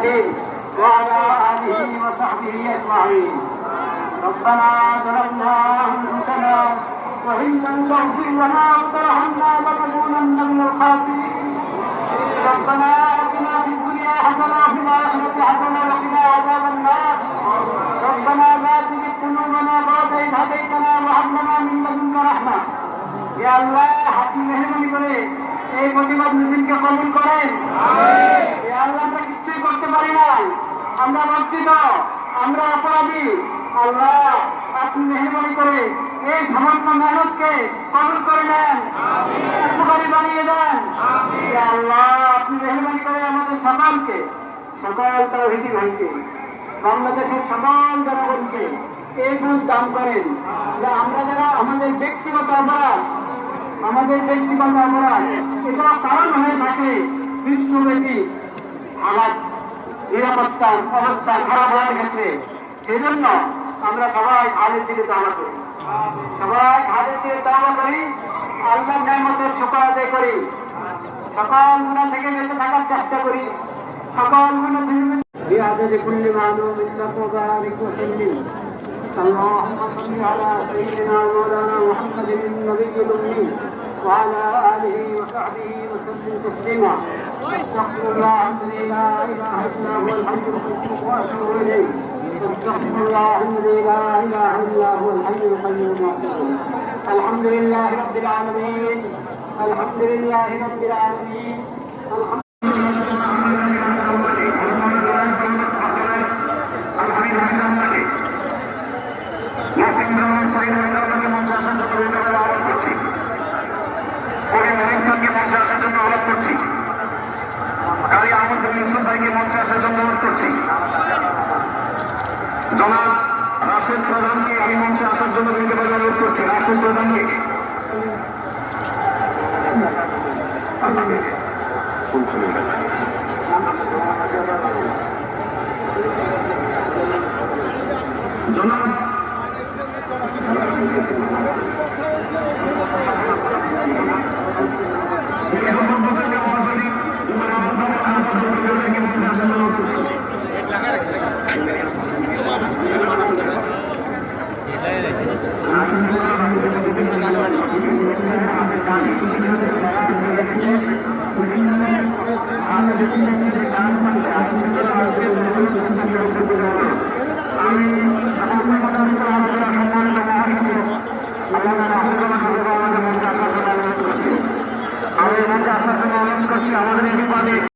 المرسلين وعلى آله وصحبه أجمعين. ربنا ظلمنا أنفسنا وإن لم تغفر لنا وترحمنا لنكونن من الخاسرين. ربنا آتنا في الدنيا حسنة وفي الآخرة حسنة وقنا عذاب النار. ربنا لا تزغ قلوبنا بعد إذ هديتنا وهب لنا من لدنك رحمة. يا الله আপনি মেহেরবানি করে এই প্রতিবাদ মিছিলকে কবুল করেন। আমিন। আল্লাহ আমরা কিছুই করতে পারি না, আমরা লজ্জিত, আমরা অপরাধী। আল্লাহ আপনি মেহেরবানি করে এই সামান্য মেহনতকে কবুল করে নেন, উপকারী বানিয়ে দেন। আল্লাহ আপনি মেহেরবানি করে আমাদের সকলকে, সকল তাওহীদি ভাইকে, বাংলাদেশের সকল জনগণকে এই বুঝ দান করেন যে আমরা যারা আমাদের ব্যক্তিগত অপরাধ এগুলো কারণ হয়ে থাকে বিশ্বব্যাপী হালাত নিরাপত্তার অবস্থা খারাপ হয়ে গেছে। সেই জন্য আমরা সবাই হালের দিকে তওবা করি, আল্লাহর নেয়ামতের শুকর আদায় করি, সকল গুনাহ থেকে বেঁচে থাকার চেষ্টা করি, সকল গুনাহ থেকে بعدد كل معلوم لك وبارك وسلم. اللهم صل على سيدنا مولانا محمد النبي الأمي وعلى آله وصحبه وسلم تسليما. استغفر الله الذي لا إله إلا هو الحي القيوم وأتوب إليه. استغفر الله الذي لا إله إلا هو الحي القيوم وأتوب إليه. الحمد لله رب العالمين. الحمد لله رب العالمين. জনাব রাশেদ প্রধানকে আমি মঞ্চে আসার জন্য অনুরোধ করছি। রাশেদ প্রধানকে জনাব আমাদের